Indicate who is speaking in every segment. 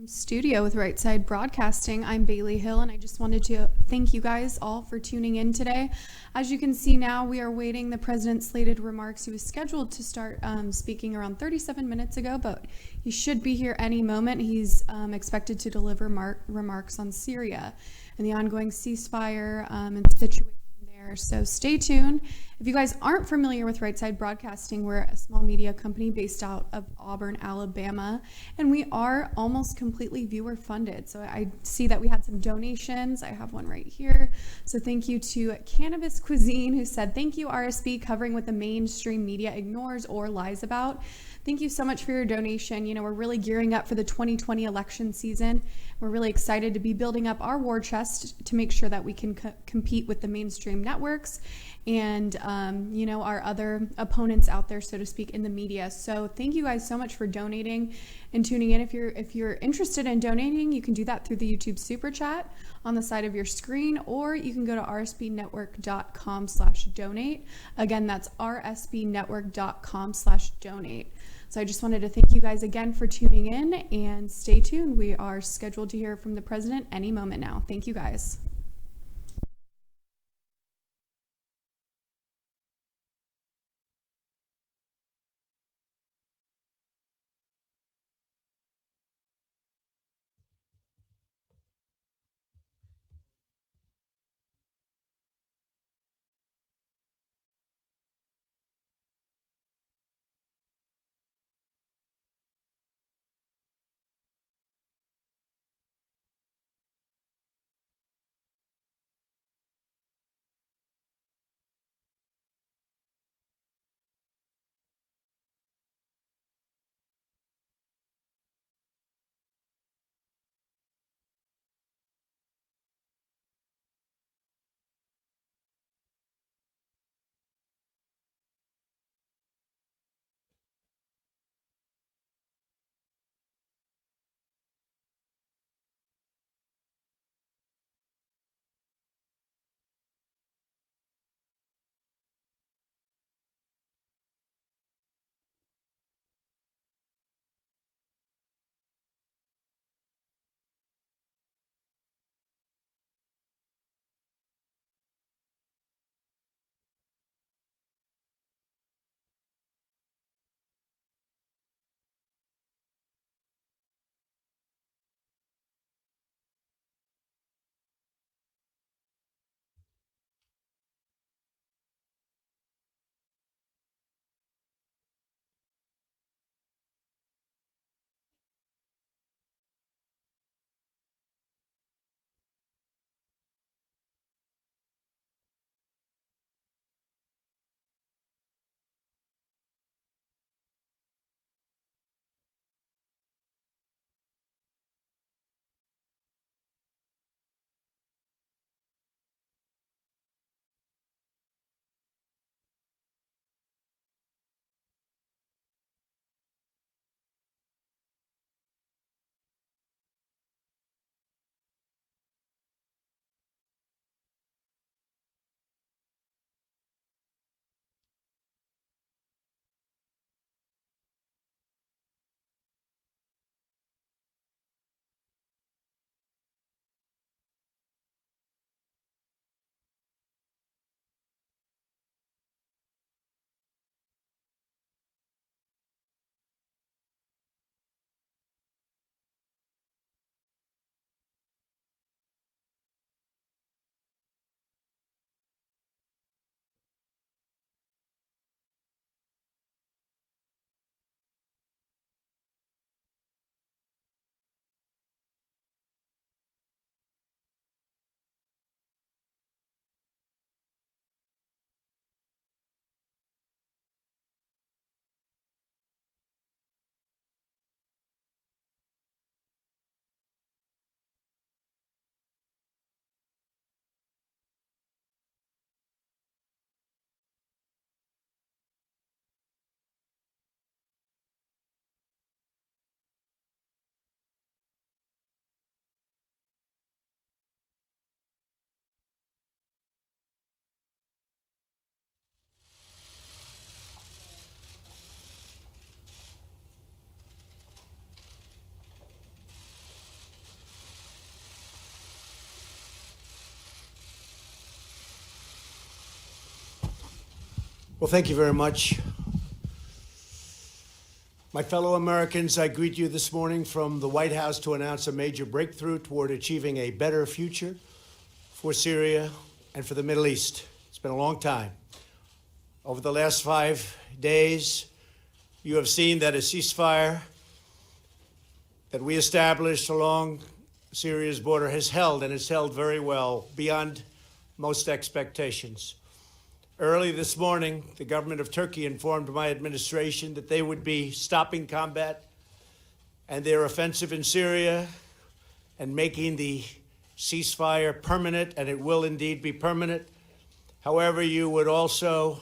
Speaker 1: Studio with Right Side Broadcasting. I'm Bailey Hill, and I just wanted to thank you guys all for tuning in today. As you can see now, we are waiting the president's slated remarks. He was scheduled to start speaking around 37 minutes ago, but he should be here any moment. He's expected to deliver remarks on Syria and the ongoing ceasefire and situation there. So stay tuned. If you guys aren't familiar with Right Side Broadcasting, we're a small media company based out of Auburn, Alabama, and we are almost completely viewer funded. So I see that we had some donations. I have one right here. So thank you to Cannabis Cuisine, who said, "Thank you, RSB, covering what the mainstream media ignores or lies about." Thank you so much for your donation. You know, we're really gearing up for the 2020 election season. We're really excited to be building up our war chest to make sure that we can compete with the mainstream networks and, our other opponents out there, so to speak, in the media. So thank you guys so much for donating and tuning in. If you're interested in donating, you can do that through the YouTube Super Chat on the side of your screen, or you can go to rsbnetwork.com/donate. Again, that's rsbnetwork.com/donate. So I just wanted to thank you guys again for tuning in, and stay tuned. We are scheduled to hear from the president any moment now. Thank you guys.
Speaker 2: Well, thank you very much. My fellow Americans, I greet you this morning from the White House to announce a major breakthrough toward achieving a better future for Syria and for the Middle East. It's been a long time. Over the last 5 days, you have seen that a ceasefire that we established along Syria's border has held, and it's held very well, beyond most expectations. Early this morning, the government of Turkey informed my administration that they would be stopping combat and their offensive in Syria and making the ceasefire permanent, and it will indeed be permanent. However, you would also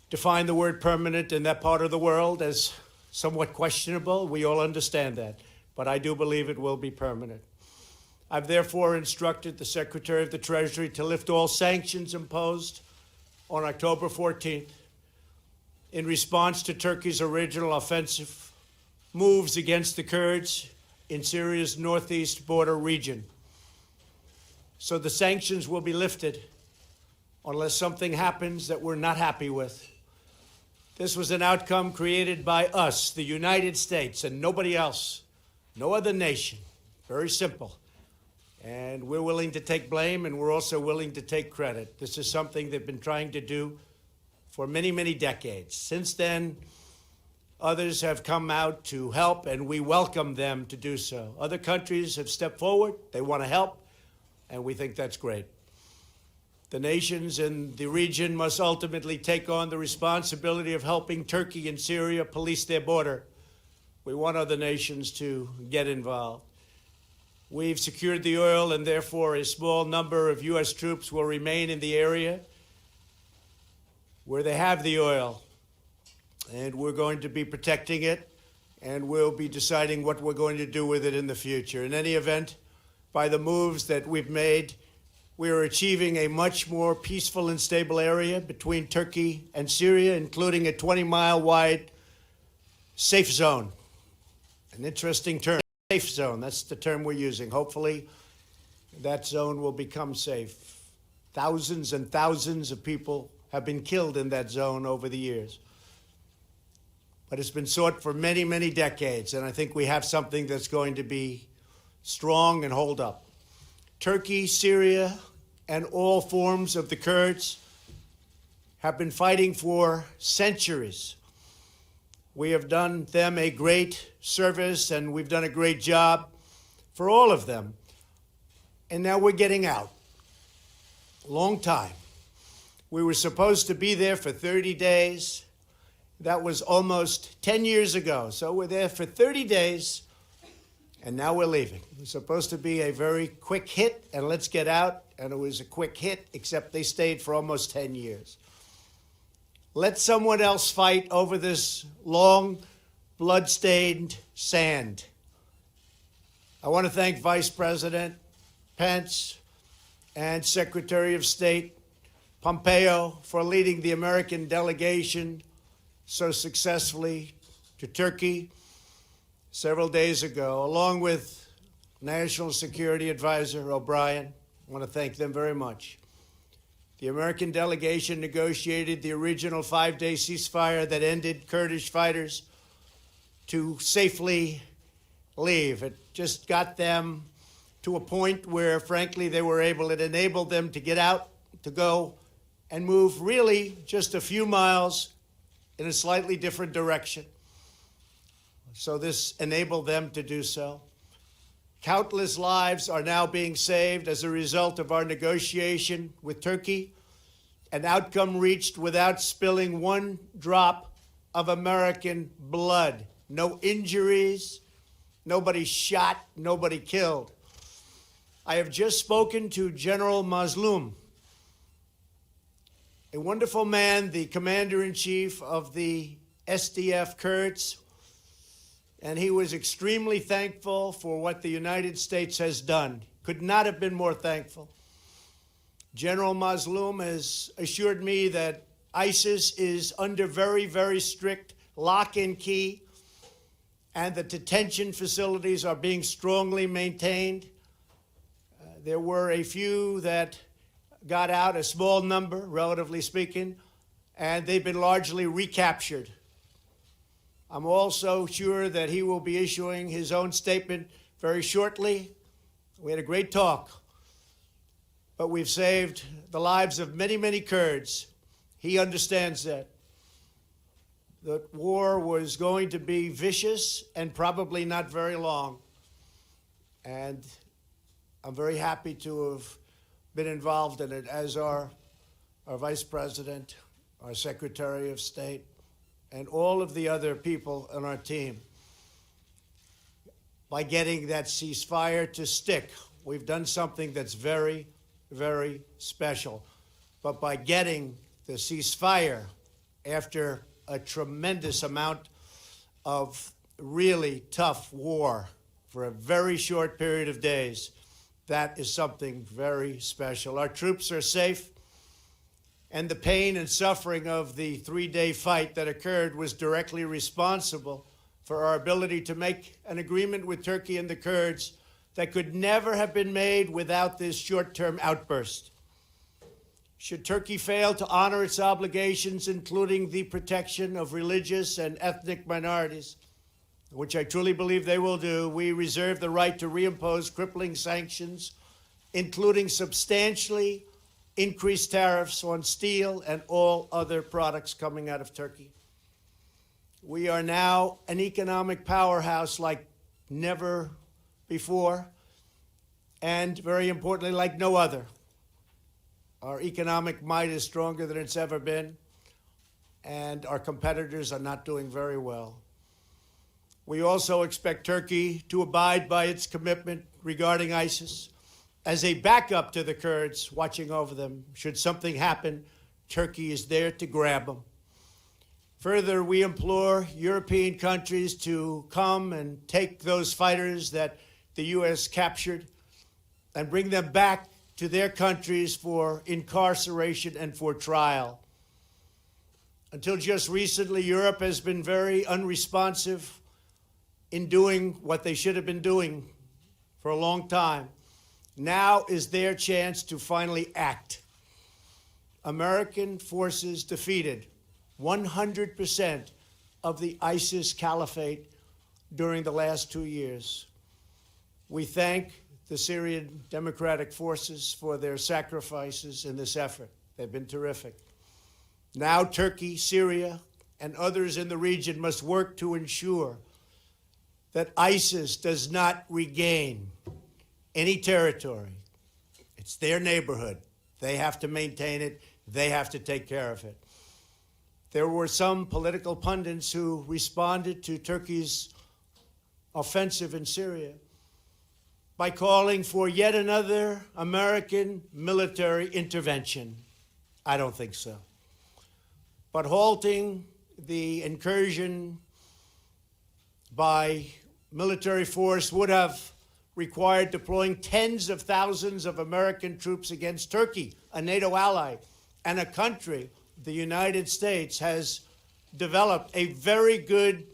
Speaker 2: define the word permanent in that part of the world as somewhat questionable. We all understand that, but I do believe it will be permanent. I've therefore instructed the Secretary of the Treasury to lift all sanctions imposed on October 14th in response to Turkey's original offensive moves against the Kurds in Syria's northeast border region. So the sanctions will be lifted unless something happens that we're not happy with. This was an outcome created by us, the United States, and nobody else, no other nation. Very simple. And we're willing to take blame, and we're also willing to take credit. This is something they've been trying to do for many, many decades. Since then, others have come out to help, and we welcome them to do so. Other countries have stepped forward. They want to help, and we think that's great. The nations in the region must ultimately take on the responsibility of helping Turkey and Syria police their border. We want other nations to get involved. We've secured the oil, and therefore a small number of U.S. troops will remain in the area where they have the oil. And we're going to be protecting it, and we'll be deciding what we're going to do with it in the future. In any event, by the moves that we've made, we are achieving a much more peaceful and stable area between Turkey and Syria, including a 20-mile wide safe zone. An interesting term. Safe zone, that's the term we're using. Hopefully, that zone will become safe. Thousands and thousands of people have been killed in that zone over the years. But it's been sought for many, many decades, and I think we have something that's going to be strong and hold up. Turkey, Syria, and all forms of the Kurds have been fighting for centuries. We have done them a great service, and we've done a great job for all of them. And now we're getting out. Long time. We were supposed to be there for 30 days. That was almost 10 years ago. So we're there for 30 days, and now we're leaving. It was supposed to be a very quick hit, and let's get out. And it was a quick hit, except they stayed for almost 10 years. Let someone else fight over this long, blood-stained sand. I want to thank Vice President Pence and Secretary of State Pompeo for leading the American delegation so successfully to Turkey several days ago, along with National Security Advisor O'Brien. I want to thank them very much. The American delegation negotiated the original 5-day ceasefire that ended Kurdish fighters to safely leave. It just got them to a point where, frankly, they were able, it enabled them to get out, to go and move really just a few miles in a slightly different direction. So this enabled them to do so. Countless lives are now being saved as a result of our negotiation with Turkey, an outcome reached without spilling one drop of American blood. No injuries, nobody shot, nobody killed. I have just spoken to General Mazlum, a wonderful man, the commander-in-chief of the SDF Kurds, and he was extremely thankful for what the United States has done. Could not have been more thankful. General Mazlum has assured me that ISIS is under very, very strict lock and key, and the detention facilities are being strongly maintained. There were a few that got out, a small number, relatively speaking, and they've been largely recaptured. I'm also sure that he will be issuing his own statement very shortly. We had a great talk, but we've saved the lives of many, many Kurds. He understands that. The war was going to be vicious and probably not very long. And I'm very happy to have been involved in it, as are our Vice President, our Secretary of State, and all of the other people on our team. By getting that ceasefire to stick, we've done something that's very, very special. But by getting the ceasefire after a tremendous amount of really tough war for a very short period of days, that is something very special. Our troops are safe, and the pain and suffering of the 3-day fight that occurred was directly responsible for our ability to make an agreement with Turkey and the Kurds that could never have been made without this short-term outburst. Should Turkey fail to honor its obligations, including the protection of religious and ethnic minorities, which I truly believe they will do, we reserve the right to reimpose crippling sanctions, including substantially increased tariffs on steel and all other products coming out of Turkey. We are now an economic powerhouse like never before, and very importantly, like no other. Our economic might is stronger than it's ever been, and our competitors are not doing very well. We also expect Turkey to abide by its commitment regarding ISIS as a backup to the Kurds, watching over them. Should something happen, Turkey is there to grab them. Further, we implore European countries to come and take those fighters that the U.S. captured and bring them back to their countries for incarceration and for trial. Until just recently, Europe has been very unresponsive in doing what they should have been doing for a long time. Now is their chance to finally act. American forces defeated 100% of the ISIS caliphate during the last 2 years. We thank the Syrian Democratic Forces for their sacrifices in this effort. They've been terrific. Now Turkey, Syria, and others in the region must work to ensure that ISIS does not regain any territory. It's their neighborhood. They have to maintain it. They have to take care of it. There were some political pundits who responded to Turkey's offensive in Syria by calling for yet another American military intervention. I don't think so. But halting the incursion by military force would have required deploying tens of thousands of American troops against Turkey, a NATO ally, and a country the United States has developed a very good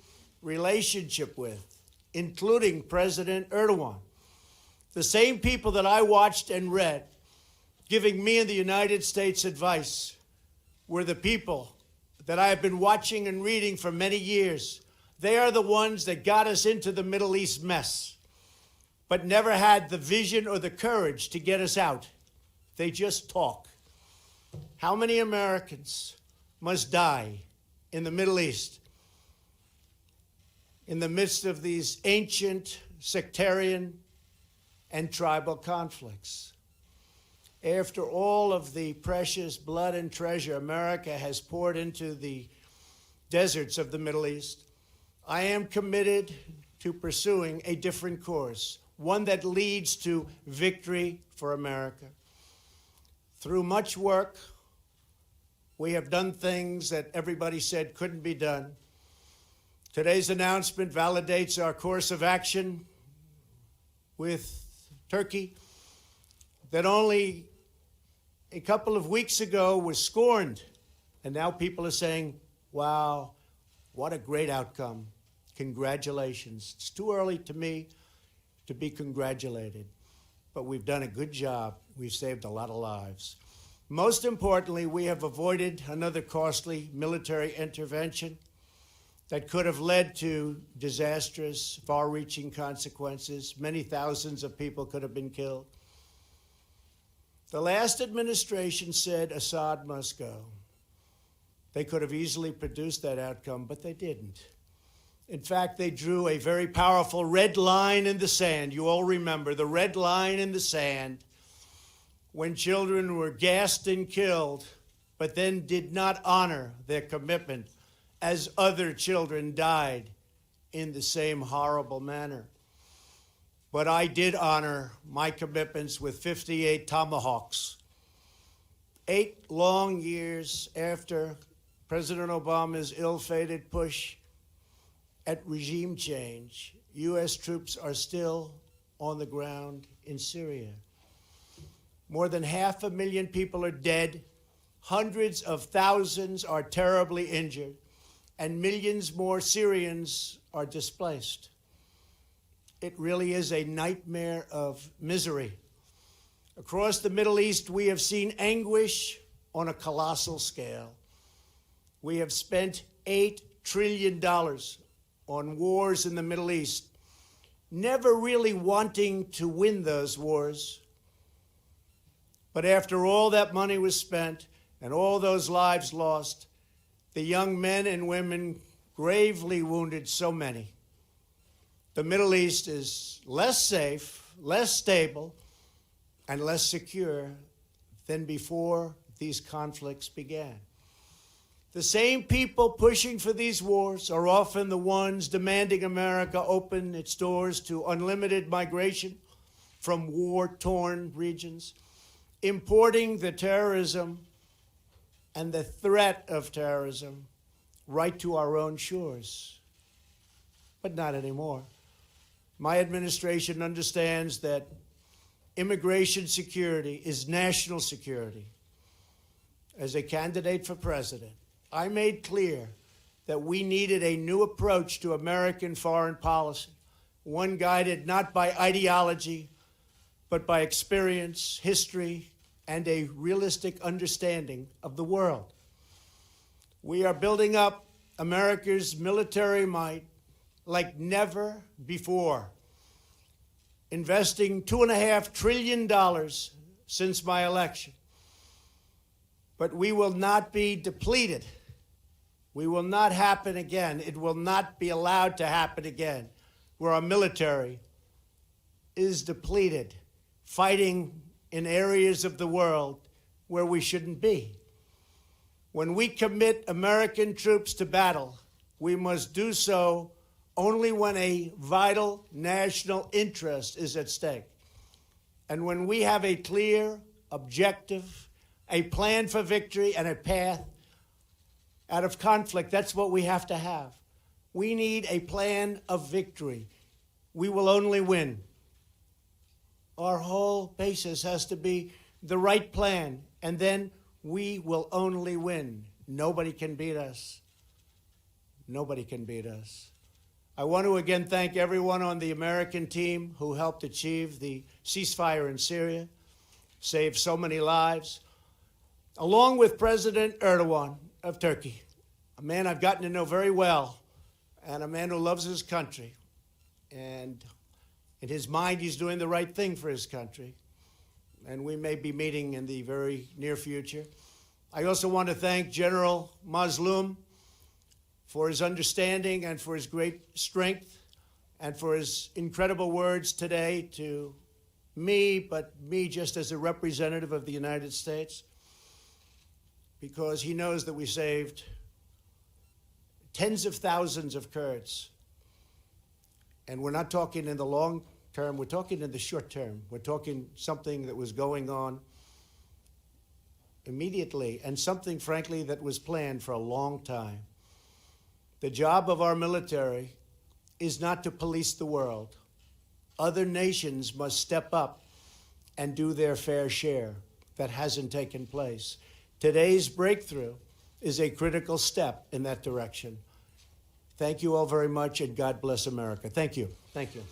Speaker 2: relationship with, including President Erdogan. The same people that I watched and read giving me and the United States advice were the people that I have been watching and reading for many years. They are the ones that got us into the Middle East mess, but never had the vision or the courage to get us out. They just talk. How many Americans must die in the Middle East in the midst of these ancient sectarian and tribal conflicts? After all of the precious blood and treasure America has poured into the deserts of the Middle East, I am committed to pursuing a different course, one that leads to victory for America. Through much work, we have done things that everybody said couldn't be done. Today's announcement validates our course of action with Turkey that only a couple of weeks ago was scorned. And now people are saying, wow, what a great outcome. Congratulations. It's too early to me to be congratulated, but we've done a good job. We've saved a lot of lives. Most importantly, we have avoided another costly military intervention that could have led to disastrous, far-reaching consequences. Many thousands of people could have been killed. The last administration said Assad must go. They could have easily produced that outcome, but they didn't. In fact, they drew a very powerful red line in the sand. You all remember the red line in the sand when children were gassed and killed, but then did not honor their commitment as other children died in the same horrible manner. But I did honor my commitments with 58 Tomahawks. 8 long years after President Obama's ill-fated push at regime change, U.S. troops are still on the ground in Syria. More than 500,000 people are dead, hundreds of thousands are terribly injured, and millions more Syrians are displaced. It really is a nightmare of misery. Across the Middle East, we have seen anguish on a colossal scale. We have spent $8 trillion on wars in the Middle East, never really wanting to win those wars. But after all that money was spent and all those lives lost, the young men and women gravely wounded so many, the Middle East is less safe, less stable, and less secure than before these conflicts began. The same people pushing for these wars are often the ones demanding America open its doors to unlimited migration from war-torn regions, importing the terrorism and the threat of terrorism right to our own shores. But not anymore. My administration understands that immigration security is national security. As a candidate for president, I made clear that we needed a new approach to American foreign policy, one guided not by ideology, but by experience, history, and a realistic understanding of the world. We are building up America's military might like never before, investing $2.5 trillion since my election. But we will not be depleted. We will not happen again. It will not be allowed to happen again, where our military is depleted, fighting in areas of the world where we shouldn't be. When we commit American troops to battle, we must do so only when a vital national interest is at stake. And when we have a clear objective, a plan for victory, and a path out of conflict, that's what we have to have. We need a plan of victory. We will only win. Our whole basis has to be the right plan, and then we will only win. Nobody can beat us. Nobody can beat us. I want to again thank everyone on the American team who helped achieve the ceasefire in Syria, saved so many lives, along with President Erdogan of Turkey, a man I've gotten to know very well, and a man who loves his country. And in his mind, he's doing the right thing for his country. And we may be meeting in the very near future. I also want to thank General Mazloum for his understanding and for his great strength and for his incredible words today to me, but me just as a representative of the United States, because he knows that we saved tens of thousands of Kurds. And we're not talking in the long term, we're talking in the short term. We're talking something that was going on immediately and something, frankly, that was planned for a long time. The job of our military is not to police the world. Other nations must step up and do their fair share. That hasn't taken place. Today's breakthrough is a critical step in that direction. Thank you all very much, and God bless America. Thank you. Thank you.